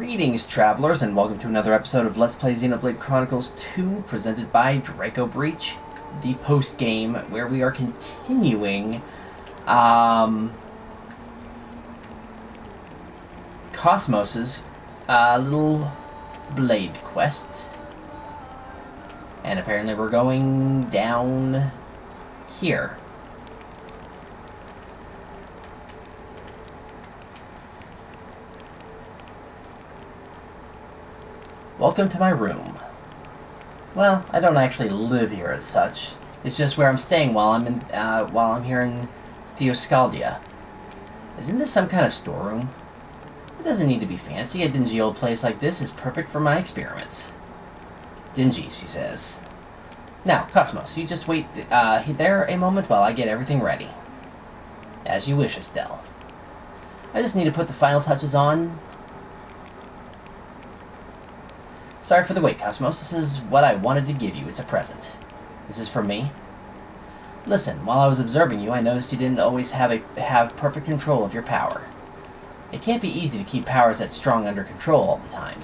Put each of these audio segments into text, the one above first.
Greetings, travelers, and welcome to another episode of Let's Play Xenoblade Chronicles 2, presented by Draco Breach, the post-game, where we are continuing, Cosmos's, little blade quest. And apparently we're going down here. Welcome to my room. Well, I don't actually live here as such. It's just where I'm staying while I'm here in Theoscaldia. Isn't this some kind of storeroom? It doesn't need to be fancy. A dingy old place like this is perfect for my experiments. Dingy, she says. Now, Cosmos, you just wait there a moment while I get everything ready. As you wish, Estelle. I just need to put the final touches on. Sorry for the wait, Cosmos. This is what I wanted to give you. It's a present. This is for me. Listen, while I was observing you, I noticed you didn't always have perfect control of your power. It can't be easy to keep powers that strong under control all the time.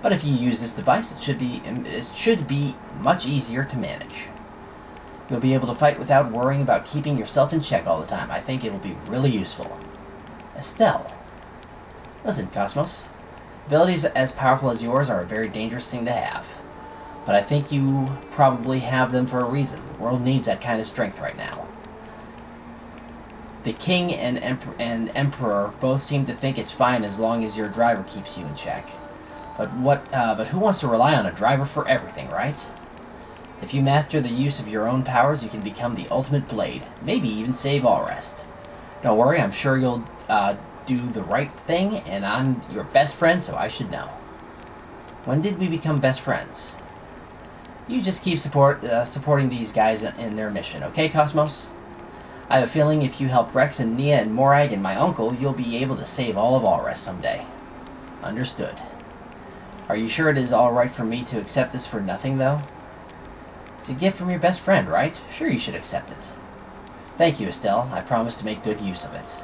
But if you use this device, it should be much easier to manage. You'll be able to fight without worrying about keeping yourself in check all the time. I think it'll be really useful. Estelle. Listen, Cosmos. Abilities as powerful as yours are a very dangerous thing to have. But I think you probably have them for a reason. The world needs that kind of strength right now. The King and Emperor both seem to think it's fine as long as your driver keeps you in check. But who wants to rely on a driver for everything, right? If you master the use of your own powers, you can become the ultimate blade. Maybe even save all rest. Don't worry, I'm sure you'll do the right thing, and I'm your best friend, so I should know. When did we become best friends? You just keep supporting these guys in their mission, okay, Cosmos? I have a feeling if you help Rex and Nia and Morag and my uncle, you'll be able to save all of Alrest someday. Understood. Are you sure it is alright for me to accept this for nothing, though? It's a gift from your best friend, right? Sure you should accept it. Thank you, Estelle. I promise to make good use of it.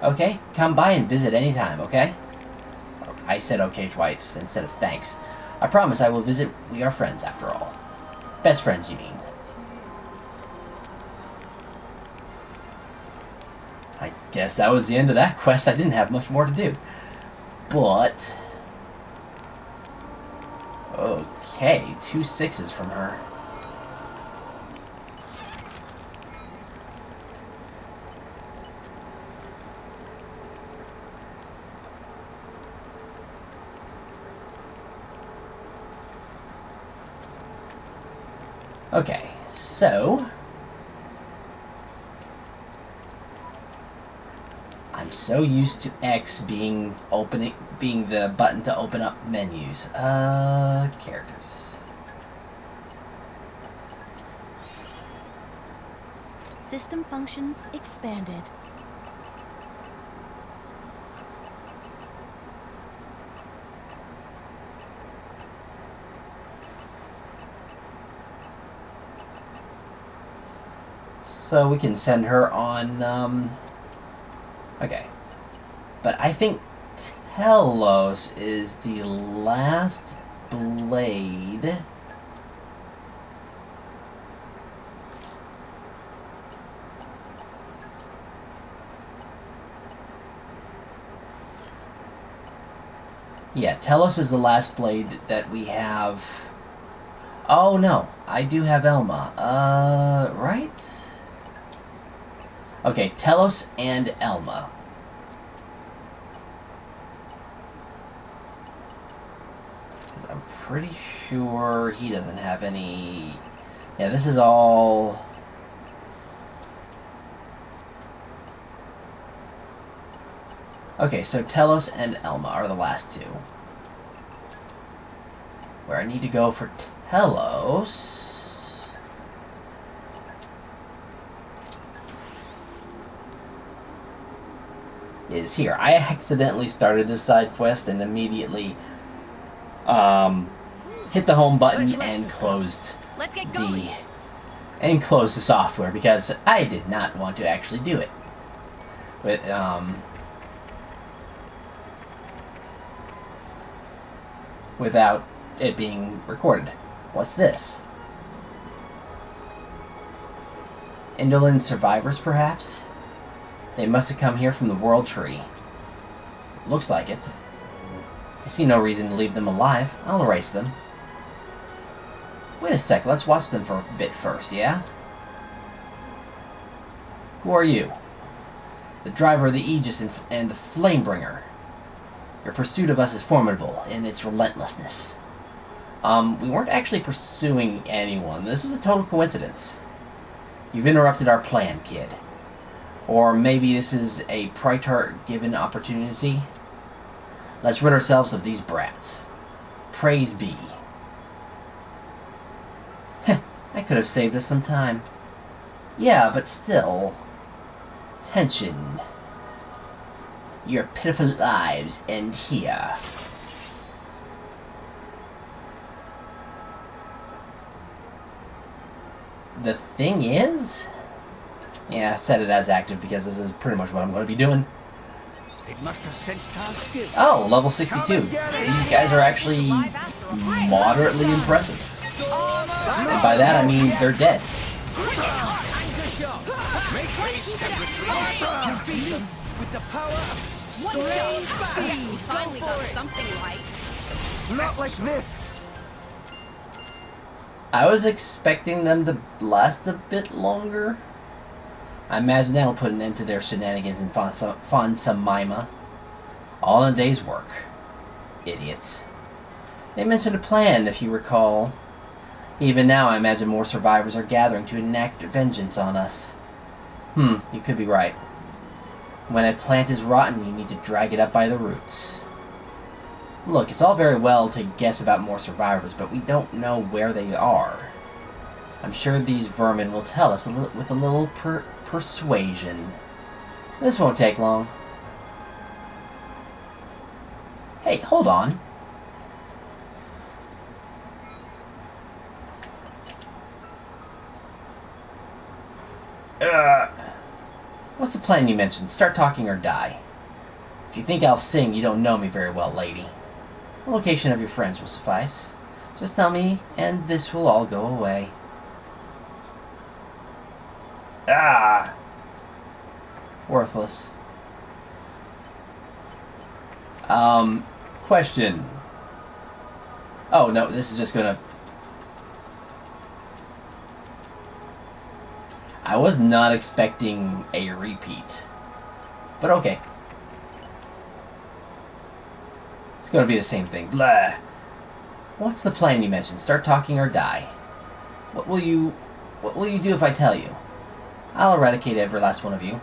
Okay, come by and visit any time, okay? I said okay twice instead of thanks. I promise I will visit. We are friends, after all. Best friends, you mean. I guess that was the end of that quest. I didn't have much more to do. But... okay, 2 6s from her. Okay, so I'm so used to X being the button to open up menus. Characters. System functions expanded. So we can send her on, okay. But I think T-ELOS is the last blade. Yeah, T-ELOS is the last blade that we have. Oh no, I do have Elma. Right? Okay, T-ELOS and Elma. Because I'm pretty sure he doesn't have any... yeah, this is all... okay, so T-ELOS and Elma are the last two. Where I need to go for T-ELOS... is here. I accidentally started this side quest and immediately hit the home button and closed the software because I did not want to actually do it. But without it being recorded. What's this? Indoline survivors, perhaps? They must have come here from the World Tree. Looks like it. I see no reason to leave them alive. I'll erase them. Wait a sec, let's watch them for a bit first, yeah? Who are you? The driver of the Aegis and the Flamebringer. Your pursuit of us is formidable in its relentlessness. We weren't actually pursuing anyone. This is a total coincidence. You've interrupted our plan, kid. Or maybe this is a Praetor-given opportunity. Let's rid ourselves of these brats. Praise be. Heh, I could have saved us some time. Yeah, but still. Tension. Your pitiful lives end here. The thing is... Yeah, I set it as active because this is pretty much what I'm going to be doing. It must have sensed our skill. Oh, level 62. These guys are actually moderately impressive. And by that I mean they're dead. With the power of strange speed. Finally got something right. Not like this. I was expecting them to last a bit longer. I imagine that'll put an end to their shenanigans and Fonsamima. All in a day's work. Idiots. They mentioned a plan, if you recall. Even now, I imagine more survivors are gathering to enact vengeance on us. You could be right. When a plant is rotten, you need to drag it up by the roots. Look, it's all very well to guess about more survivors, but we don't know where they are. I'm sure these vermin will tell us with a little persuasion. This won't take long. Hey, hold on. What's the plan you mentioned? Start talking or die. If you think I'll sing, you don't know me very well, lady. The location of your friends will suffice. Just tell me, and this will all go away. Worthless. Question. Oh, no, this is just gonna... I was not expecting a repeat. But okay. It's gonna be the same thing. Blah. What's the plan you mentioned? Start talking or die. What will you do if I tell you? I'll eradicate every last one of you.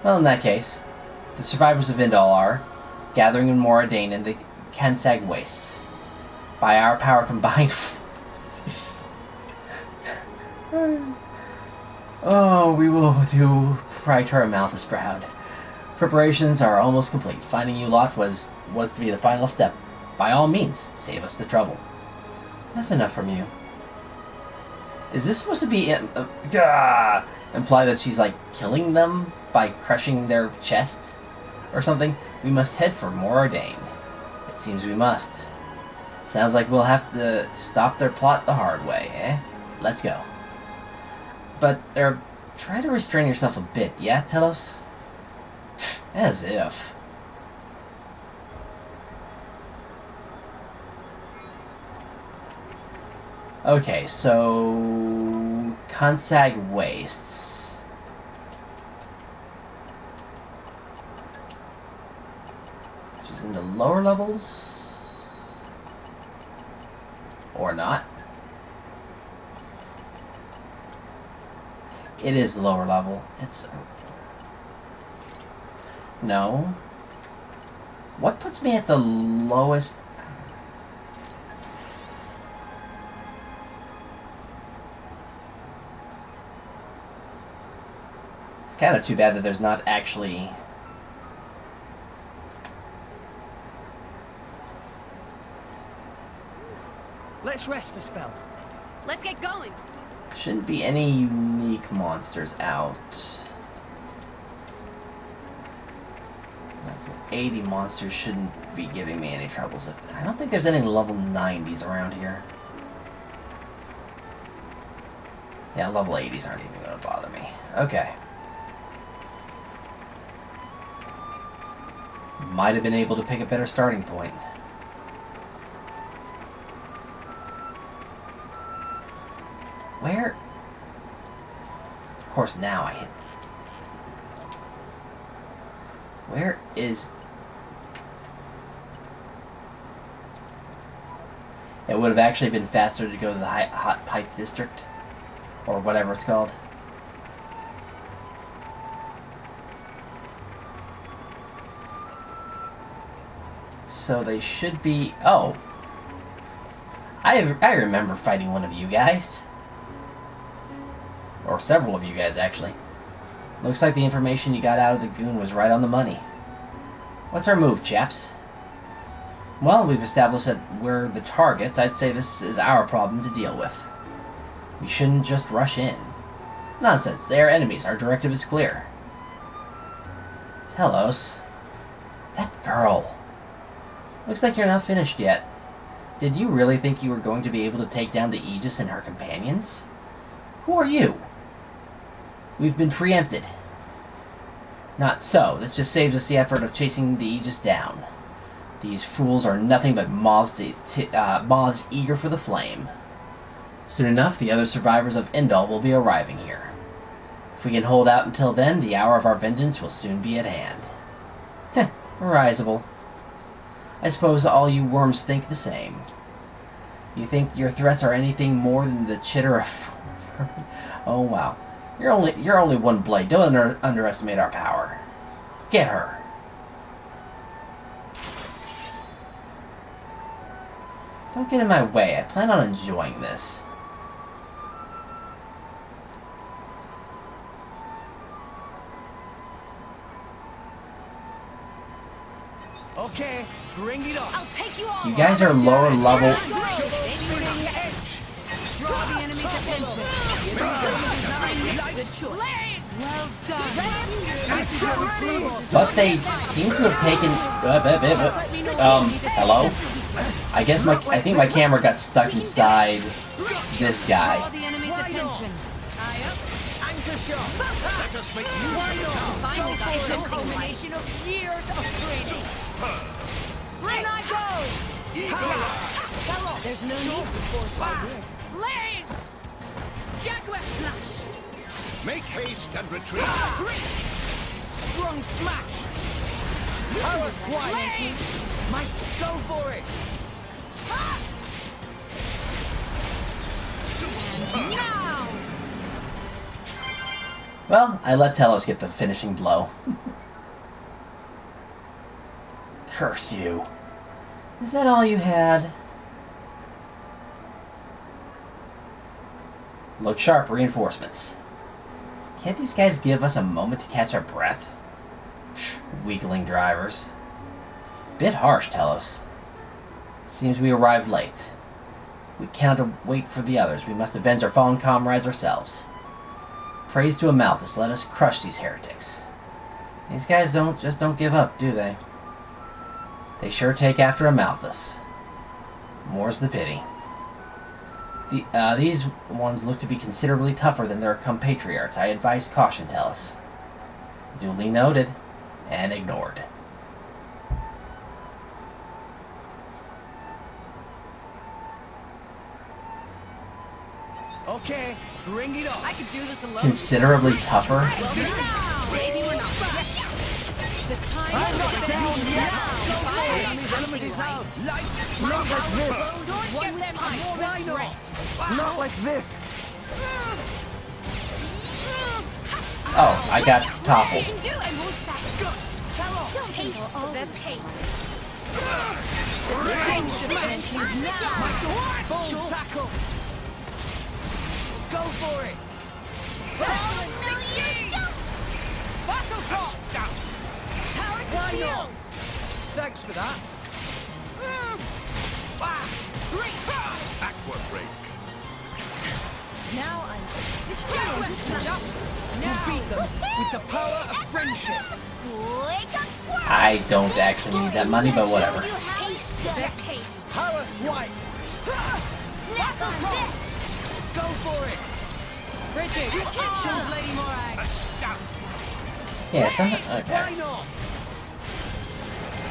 Well, in that case, the survivors of Indol are gathering in Moradane in the Kansag Wastes. By our power combined... Oh, we will do Praetor Malthus proud. Preparations are almost complete. Finding you lot was to be the final step. By all means, save us the trouble. That's enough from you. Is this supposed to be imply that she's like killing them by crushing their chests or something? We must head for Moradane. It seems we must. Sounds like we'll have to stop their plot the hard way, eh? Let's go. But try to restrain yourself a bit, yeah, T-ELOS? As if. Okay, so... Kansag Wastes. Which is in the lower levels? Or not? It is the lower level. It's... No. What puts me at the lowest... It's kind of too bad that there's not actually... Let's rest a spell. Let's get going. Shouldn't be any unique monsters out. 80 monsters shouldn't be giving me any troubles. I don't think there's any level 90s around here. Yeah, level 80s aren't even going to bother me. Okay. Might have been able to pick a better starting point. Where? Of course, now I hit. Where is... It would have actually been faster to go to the hot pipe district. Or whatever it's called. So they should be... Oh! I remember fighting one of you guys. Or several of you guys, actually. Looks like the information you got out of the goon was right on the money. What's our move, chaps? Well, we've established that we're the targets. I'd say this is our problem to deal with. We shouldn't just rush in. Nonsense. They are enemies. Our directive is clear. T-ELOS. That girl. Looks like you're not finished yet. Did you really think you were going to be able to take down the Aegis and her companions? Who are you? We've been preempted. Not so. This just saves us the effort of chasing the Aegis down. These fools are nothing but moths eager for the flame. Soon enough, the other survivors of Indol will be arriving here. If we can hold out until then, the hour of our vengeance will soon be at hand. Heh, risible. I suppose all you worms think the same. You think your threats are anything more than the chitter of... Oh, wow. You're only one blade. Don't underestimate our power. Get her. Don't get in my way. I plan on enjoying this. Okay, bring it on. I'll take you all. You guys are lower level. Draw the enemy's attention. Good choice. Well done. But they seem to have taken... hello? I think my camera got stuck inside this guy. Draw the enemy's attention. Anchor shot. Let us make use of it. Finally got something combination of years of training. In I go. There's no need for force right here. Blaze! Jaguar slash! Make haste and retreat. Strong smash. Power swine. Mike, go for it. Now! Well, I let T-ELOS get the finishing blow. Curse you. Is that all you had? Look sharp, reinforcements. Can't these guys give us a moment to catch our breath? Weakling drivers. Bit harsh, T-ELOS. Seems we arrived late. We cannot wait for the others. We must avenge our fallen comrades ourselves. Praise to Amalthus. Let us crush these heretics. These guys just don't give up, do they? They sure take after Amalthus. More's the pity. These ones look to be considerably tougher than their compatriots. I advise caution, T-ELOS. Duly noted and ignored. Okay, bring it on. I could do this alone. Considerably tougher? Maybe we're not. The time I'm not is down yet. now. Enemy's enemies now. Light. Not like this. Don't get them Why not? rest. Not like this. Oh, I got toppled. You can do it. Taste the pain. The strength of energy now. Bold tackle. Go for it. Battle top. Why not? Thanks for that. Aqua break. Now I'm Jaguar slash! We'll beat them with the power of friendship. Wake up! I don't actually need that money, but whatever. Taste us! Power swipe. Snap on this! Go for it. Bridget, show Lady Morag. Yes, I'm Why okay. not?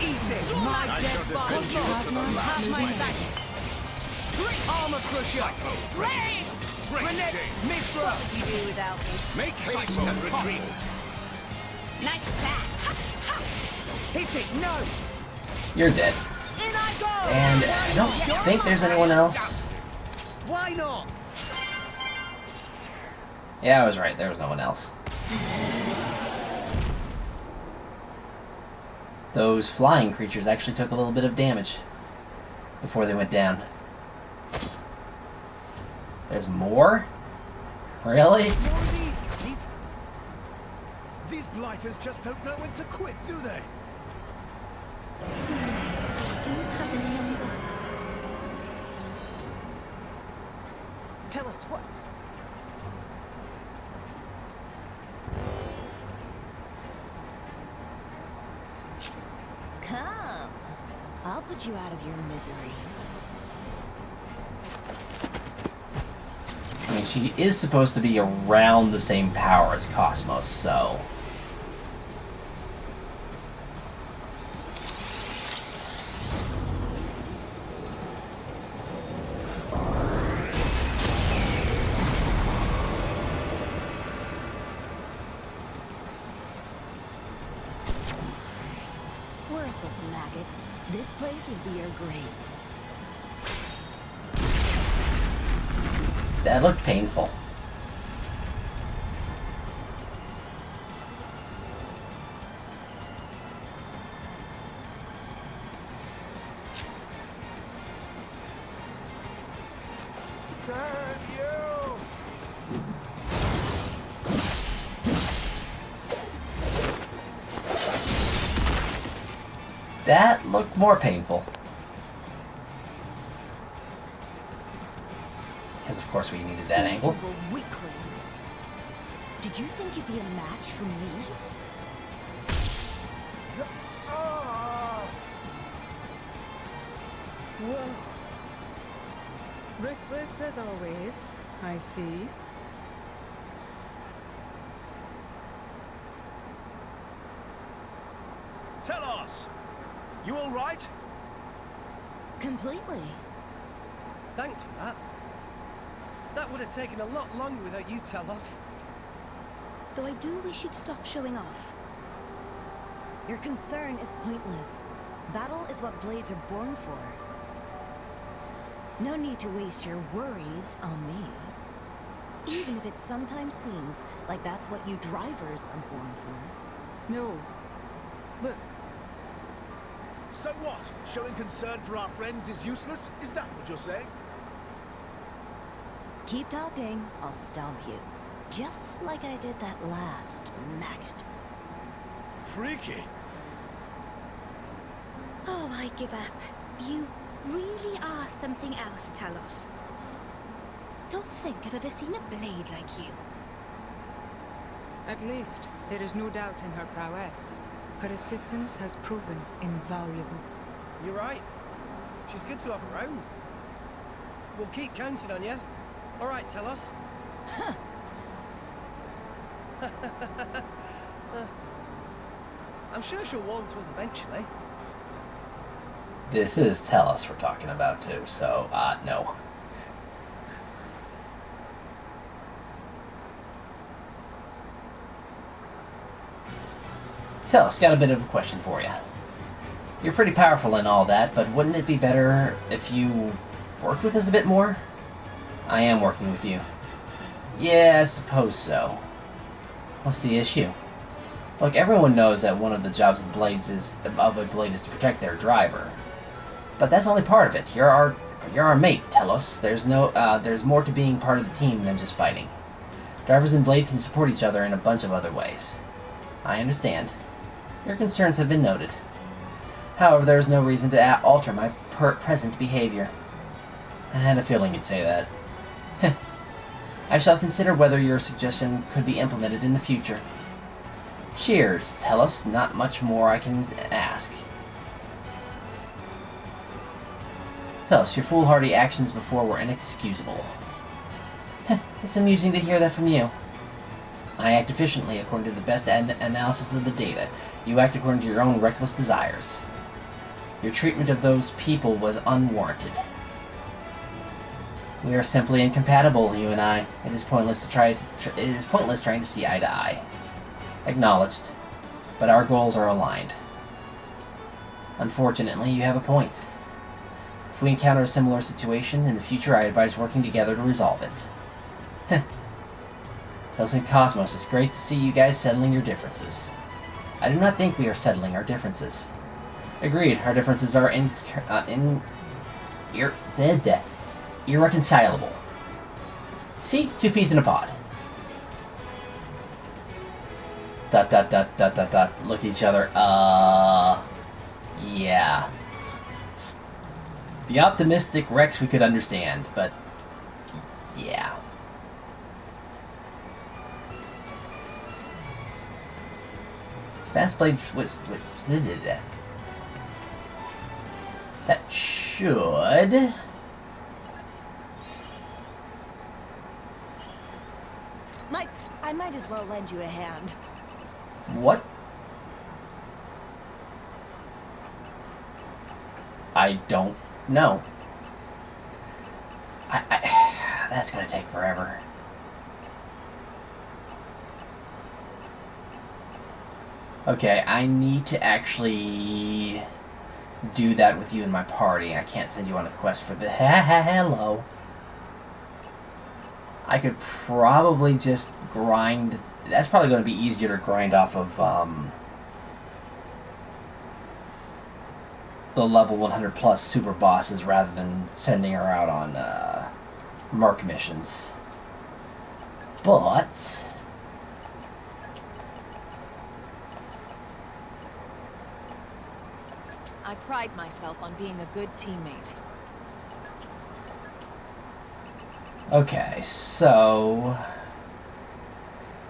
Eat it. My dead body. Have my back. Armor crusher. Blaze! Renette. Mithra. What would you do without me? Make haste and retreat. Nice attack. Hit it. No. You're dead. In I go! And I don't think there's anyone else. Why not? Yeah, I was right. There was no one else. Those flying creatures actually took a little bit of damage before they went down. There's more? Really? More of these guys. These blighters just don't know when to quit, do they? Do you have any numbers though? Tell us what. Come. I'll put you out of your misery. I mean, she is supposed to be around the same power as Cosmos, so... Worthless maggots. This place will be your grave. That looked painful. That looked more painful. Because of course we needed that angle. Miserable weaklings. Did you think you'd be a match for me? Whoa. Ruthless as always, I see. T-ELOS! You all right? Completely. Thanks for that. That would have taken a lot longer without you, T-ELOS. Though I do wish you'd stop showing off. Your concern is pointless. Battle is what blades are born for. No need to waste your worries on me. Even if it sometimes seems like that's what you drivers are born for. No. Look, So what? Showing concern for our friends is useless? Is that what you're saying? Keep talking, I'll stomp you. Just like I did that last maggot. Freaky. Oh, I give up. You really are something else, T-ELOS. Don't think I've ever seen a blade like you. at least there is no doubt in her prowess. Her assistance has proven invaluable. You're right. She's good to have around. We'll keep counting on you. All right, T-ELOS. I'm sure she'll warm to us eventually. This is T-ELOS we're talking about too, so, no. T-ELOS, got a bit of a question for you. You're pretty powerful and all that, but wouldn't it be better if you worked with us a bit more? I am working with you. Yeah, I suppose so. What's the issue? Look, everyone knows that one of the jobs of blades is to protect their driver. But that's only part of it. You're our mate, T-ELOS. There's more to being part of the team than just fighting. Drivers and Blade can support each other in a bunch of other ways. I understand. Your concerns have been noted. However, there is no reason to alter my present behavior. I had a feeling you'd say that. I shall consider whether your suggestion could be implemented in the future. Cheers, T-ELOS. Not much more I can ask. T-ELOS, your foolhardy actions before were inexcusable. It's amusing to hear that from you. I act efficiently according to the best analysis of the data. You act according to your own reckless desires. Your treatment of those people was unwarranted. We are simply incompatible, you and I. It is pointless trying to see eye to eye. Acknowledged. But our goals are aligned. Unfortunately, you have a point. If we encounter a similar situation in the future, I advise working together to resolve it. T-ELOS and Cosmos, it's great to see you guys settling your differences. I do not think we are settling our differences. Agreed, our differences are irreconcilable. See? Two peas in a pod. ... Look at each other. Yeah. The optimistic Rex we could understand, but... yeah. Fast Blade was... that should... I might as well lend you a hand. What? I don't know. That's gonna take forever. Okay, I need to actually do that with you in my party. I can't send you on a quest for the hello. I could probably just grind. That's probably going to be easier to grind off of the level 100 plus super bosses rather than sending her out on merc missions. But I pride myself on being a good teammate. okay, so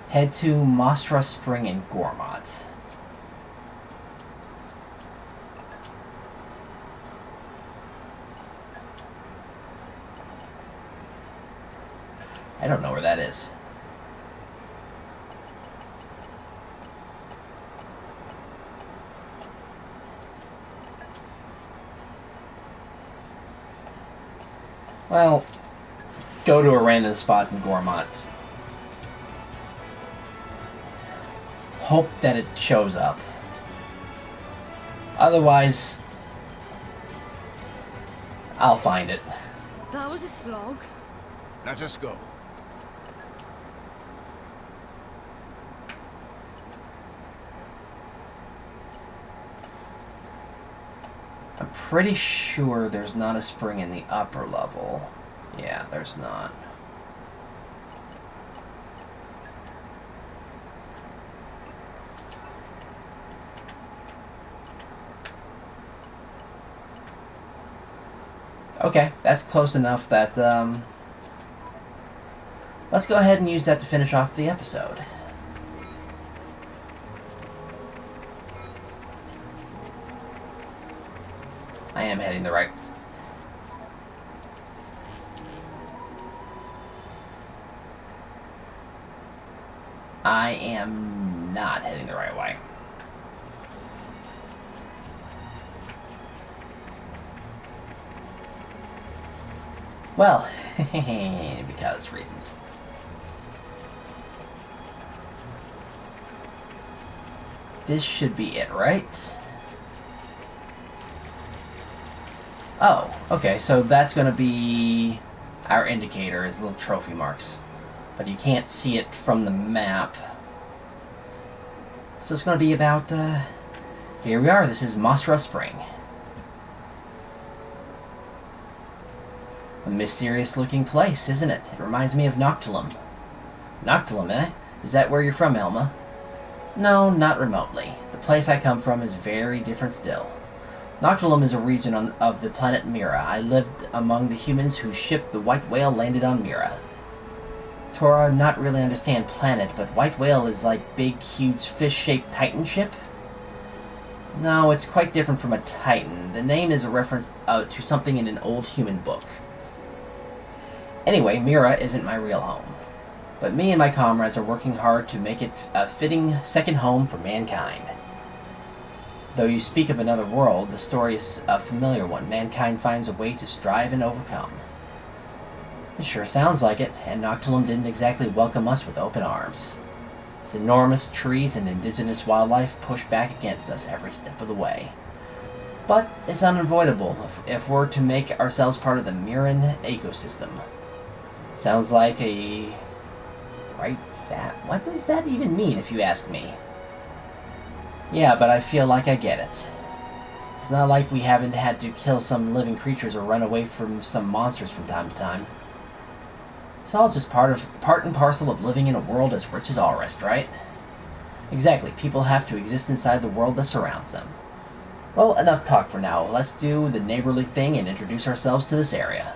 head to Mostra Spring in Gormott. I don't know where that is. Well, go to a random spot in Gormott. Hope that it shows up. Otherwise, I'll find it. That was a slog. Let us go. I'm pretty sure there's not a spring in the upper level. Yeah, there's not. Okay, that's close enough that, let's go ahead and use that to finish off the episode. I am heading the right. I am not heading the right way. Well, because reasons. This should be it, right? Oh, okay, so that's going to be our indicator, is little trophy marks. But you can't see it from the map. So it's going to be about, here we are, this is Mostra Spring. A mysterious looking place, isn't it? It reminds me of Noctilum. Noctilum, eh? Is that where you're from, Elma? No, not remotely. The place I come from is very different still. Noctilum is a region of the planet Mira. I lived among the humans whose ship, the White Whale, landed on Mira. Tora, not really understand planet, but white whale is like big, huge, fish-shaped titan ship? No, it's quite different from a titan. The name is a reference to something in an old human book. Anyway, Mira isn't my real home. But me and my comrades are working hard to make it a fitting second home for mankind. Though you speak of another world, the story is a familiar one. Mankind finds a way to strive and overcome. It sure sounds like it, and Noctilum didn't exactly welcome us with open arms. Its enormous trees and indigenous wildlife push back against us every step of the way. But it's unavoidable if we're to make ourselves part of the Miran ecosystem. Sounds like a... right? That... what does that even mean, if you ask me? Yeah, but I feel like I get it. It's not like we haven't had to kill some living creatures or run away from some monsters from time to time. It's all just part and parcel of living in a world as rich as all rest, right? Exactly, people have to exist inside the world that surrounds them. Well, enough talk for now. Let's do the neighborly thing and introduce ourselves to this area.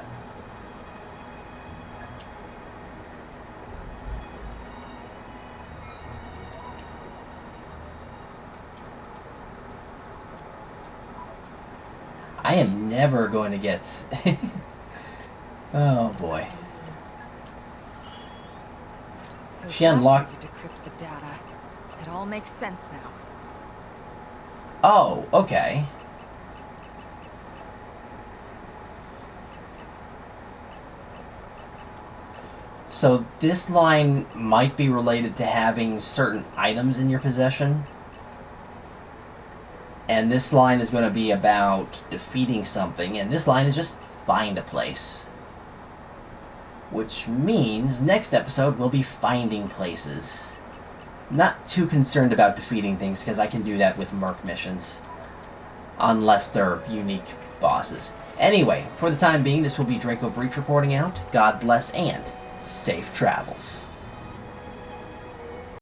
I am never going to get... oh boy. So She unlocked... that's how you decrypt the data. It all makes sense now. Oh, okay. So this line might be related to having certain items in your possession. And this line is going to be about defeating something, and this line is just find a place. Which means next episode we'll be finding places. Not too concerned about defeating things, because I can do that with Merc missions. Unless they're unique bosses. Anyway, for the time being, this will be Draco Breach reporting out. God bless and safe travels.